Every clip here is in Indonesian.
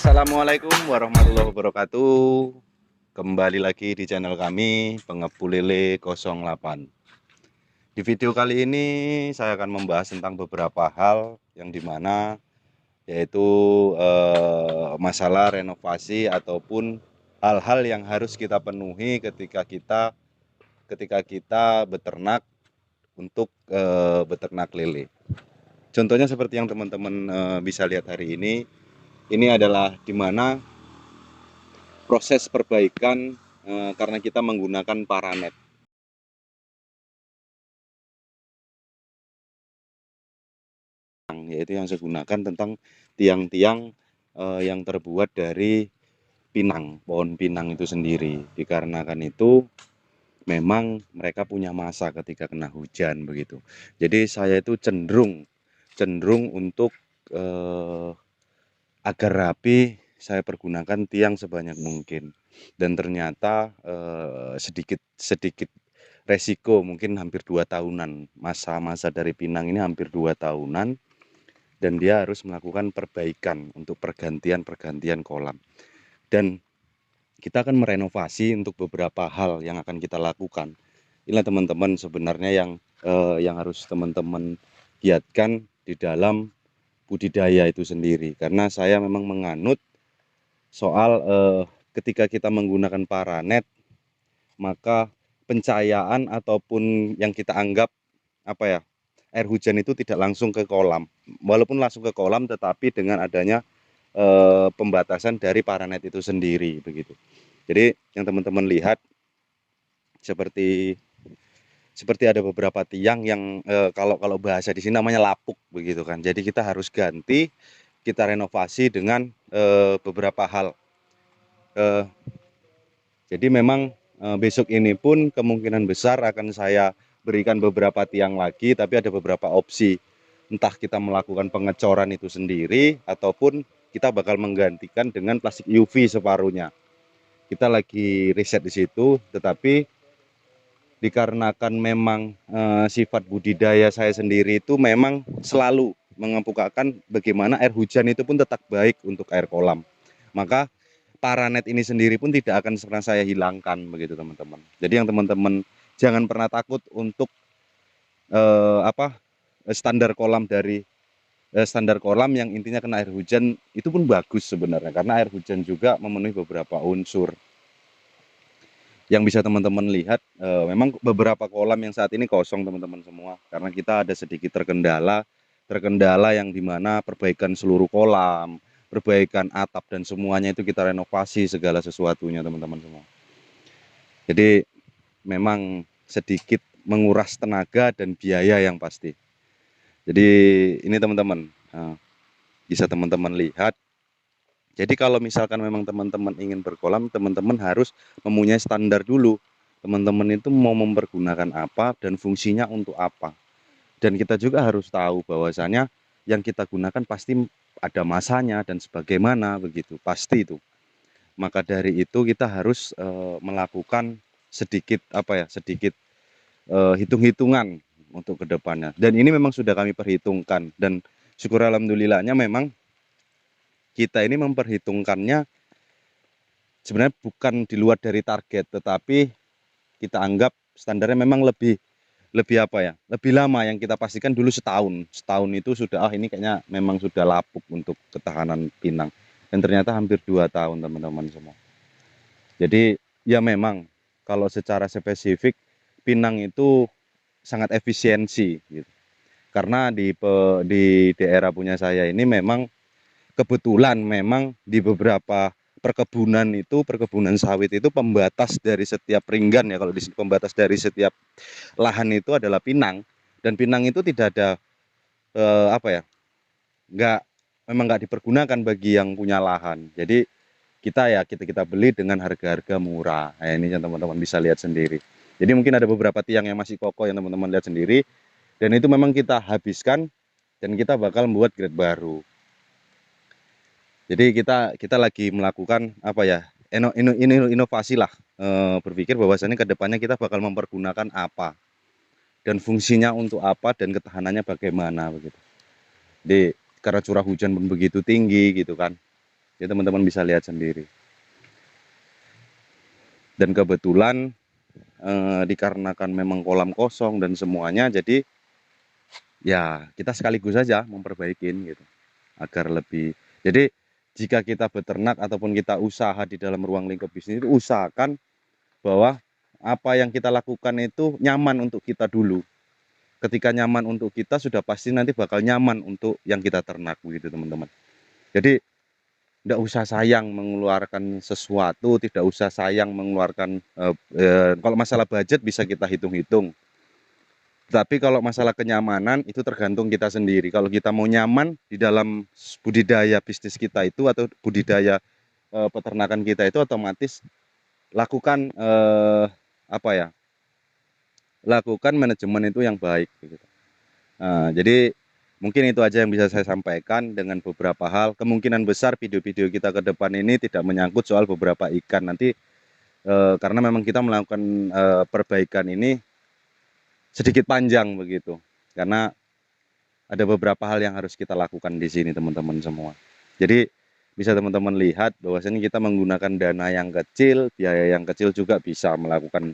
Assalamualaikum warahmatullahi wabarakatuh. Kembali lagi di channel kami Pengepul Lele 08. Di video kali ini saya akan membahas tentang beberapa hal yang dimana yaitu masalah renovasi ataupun hal-hal yang harus kita penuhi ketika kita beternak untuk beternak lele. Contohnya seperti yang teman-teman bisa lihat hari ini. Ini adalah dimana proses perbaikan karena kita menggunakan paranet, yaitu yang saya gunakan tentang tiang-tiang yang terbuat dari pinang, pohon pinang itu sendiri. Dikarenakan itu memang mereka punya masa ketika kena hujan begitu. Jadi saya itu cenderung untuk agar rapi saya pergunakan tiang sebanyak mungkin. Dan ternyata sedikit resiko, mungkin hampir 2 tahunan, masa-masa dari pinang ini hampir 2 tahunan, dan dia harus melakukan perbaikan untuk pergantian kolam. Dan kita akan merenovasi untuk beberapa hal yang akan kita lakukan. Inilah teman-teman sebenarnya yang harus teman-teman giatkan di dalam budidaya itu sendiri, karena saya memang menganut soal ketika kita menggunakan paranet, maka pencahayaan ataupun yang kita anggap air hujan itu tidak langsung ke kolam, walaupun langsung ke kolam tetapi dengan adanya pembatasan dari paranet itu sendiri begitu. Jadi yang teman-teman lihat seperti ada beberapa tiang yang kalau bahasa di sini namanya lapuk begitu kan. Jadi kita harus ganti, kita renovasi dengan beberapa hal. Jadi memang besok ini pun kemungkinan besar akan saya berikan beberapa tiang lagi, tapi ada beberapa opsi. Entah kita melakukan pengecoran itu sendiri ataupun kita bakal menggantikan dengan plastik UV separuhnya. Kita lagi riset di situ, tetapi dikarenakan memang sifat budidaya saya sendiri itu memang selalu mengemukakan bagaimana air hujan itu pun tetap baik untuk air kolam. Maka paranet ini sendiri pun tidak akan pernah saya hilangkan begitu teman-teman. Jadi yang teman-teman jangan pernah takut untuk standar kolam yang intinya kena air hujan itu pun bagus sebenarnya, karena air hujan juga memenuhi beberapa unsur. Yang bisa teman-teman lihat memang beberapa kolam yang saat ini kosong teman-teman semua, karena kita ada sedikit terkendala yang dimana perbaikan seluruh kolam, perbaikan atap dan semuanya itu kita renovasi segala sesuatunya teman-teman semua. Jadi memang sedikit menguras tenaga dan biaya yang pasti. Jadi ini teman-teman bisa teman-teman lihat. Jadi kalau misalkan memang teman-teman ingin berkolam, teman-teman harus mempunyai standar dulu. Teman-teman itu mau mempergunakan apa dan fungsinya untuk apa. Dan kita juga harus tahu bahwasanya yang kita gunakan pasti ada masanya dan sebagaimana begitu, pasti itu. Maka dari itu kita harus melakukan sedikit hitung-hitungan untuk kedepannya. Dan ini memang sudah kami perhitungkan, dan syukur alhamdulillahnya memang kita ini memperhitungkannya sebenarnya bukan di luar dari target, tetapi kita anggap standarnya memang lebih lebih lama yang kita pastikan dulu setahun itu sudah ini kayaknya memang sudah lapuk untuk ketahanan pinang, dan ternyata hampir 2 tahun teman-teman semua. Jadi ya memang kalau secara spesifik pinang itu sangat efisiensi gitu. Karena di daerah punya saya ini memang kebetulan memang di beberapa perkebunan sawit itu pembatas dari setiap ringgan, ya kalau di sini pembatas dari setiap lahan itu adalah pinang, dan pinang itu tidak ada memang nggak dipergunakan bagi yang punya lahan. Jadi kita beli dengan harga-harga murah. Nah, ini yang teman-teman bisa lihat sendiri. Jadi mungkin ada beberapa tiang yang masih kokoh yang teman-teman lihat sendiri, dan itu memang kita habiskan dan kita bakal membuat grade baru. Jadi kita lagi melakukan inovasi lah, berpikir bahwasannya kedepannya kita bakal mempergunakan apa dan fungsinya untuk apa dan ketahanannya bagaimana begitu. Jadi karena curah hujan pun begitu tinggi gitu kan, Ya teman-teman bisa lihat sendiri. Dan kebetulan dikarenakan memang kolam kosong dan semuanya, jadi ya kita sekaligus saja memperbaikin gitu agar lebih. Jadi jika kita beternak ataupun kita usaha di dalam ruang lingkup bisnis itu usahakan bahwa apa yang kita lakukan itu nyaman untuk kita dulu. Ketika nyaman untuk kita sudah pasti nanti bakal nyaman untuk yang kita ternak begitu teman-teman. Jadi tidak usah sayang mengeluarkan sesuatu, tidak usah sayang mengeluarkan kalau masalah budget bisa kita hitung-hitung. Tapi kalau masalah kenyamanan itu tergantung kita sendiri. Kalau kita mau nyaman di dalam budidaya bisnis kita itu atau budidaya peternakan kita itu otomatis lakukan apa ya? Lakukan manajemen itu yang baik gitu. Nah, jadi mungkin itu aja yang bisa saya sampaikan dengan beberapa hal. Kemungkinan besar video-video kita ke depan ini tidak menyangkut soal beberapa ikan nanti karena memang kita melakukan perbaikan ini sedikit panjang begitu. Karena ada beberapa hal yang harus kita lakukan di sini teman-teman semua. Jadi bisa teman-teman lihat bahwasanya kita menggunakan dana yang kecil, biaya yang kecil juga bisa melakukan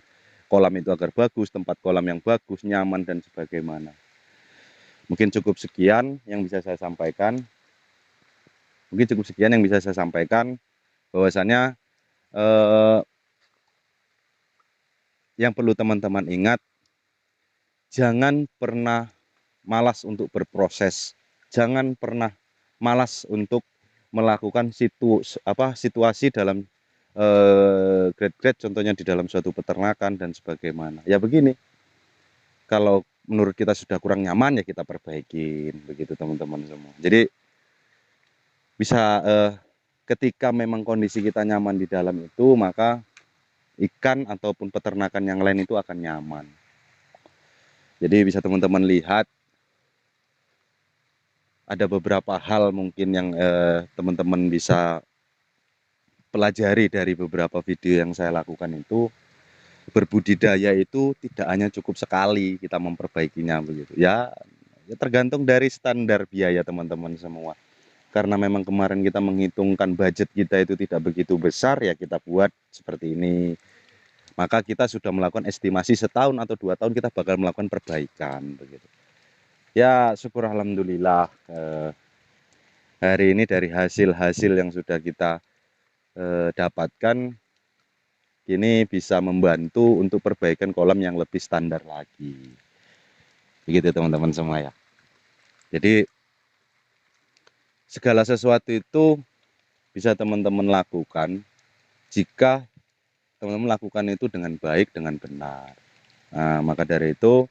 kolam itu agar bagus, tempat kolam yang bagus, nyaman dan sebagaimana. Mungkin cukup sekian yang bisa saya sampaikan. Bahwasanya yang perlu teman-teman ingat, jangan pernah malas untuk berproses, jangan pernah malas untuk melakukan situasi dalam grade-grade, contohnya di dalam suatu peternakan dan sebagaimana. Ya begini, kalau menurut kita sudah kurang nyaman ya kita perbaikin begitu teman-teman semua. Jadi bisa ketika memang kondisi kita nyaman di dalam itu, maka ikan ataupun peternakan yang lain itu akan nyaman. Jadi bisa teman-teman lihat ada beberapa hal mungkin yang teman-teman bisa pelajari dari beberapa video yang saya lakukan itu. Berbudidaya itu tidak hanya cukup sekali kita memperbaikinya begitu ya, ya tergantung dari standar biaya teman-teman semua. Karena memang kemarin kita menghitungkan budget kita itu tidak begitu besar, ya kita buat seperti ini. Maka kita sudah melakukan estimasi setahun atau 2 tahun kita bakal melakukan perbaikan begitu. Ya syukur alhamdulillah hari ini dari hasil-hasil yang sudah kita dapatkan ini bisa membantu untuk perbaikan kolam yang lebih standar lagi. Begitu teman-teman semua ya. Jadi segala sesuatu itu bisa teman-teman lakukan jika teman-teman lakukan itu dengan baik, dengan benar. Nah, maka dari itu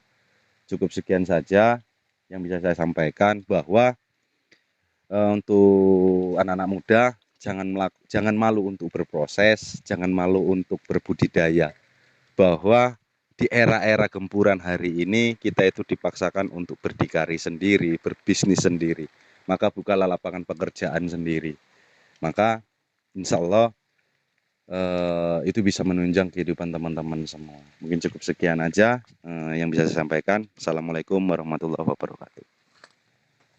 cukup sekian saja yang bisa saya sampaikan, bahwa untuk anak-anak muda jangan malu untuk berproses, jangan malu untuk berbudidaya. Bahwa di era-era gempuran hari ini kita itu dipaksakan untuk berdikari sendiri, berbisnis sendiri. Maka bukalah lapangan pekerjaan sendiri. Maka insya Allah itu bisa menunjang kehidupan teman-teman semua. Mungkin cukup sekian aja yang bisa saya sampaikan. Assalamualaikum warahmatullahi wabarakatuh.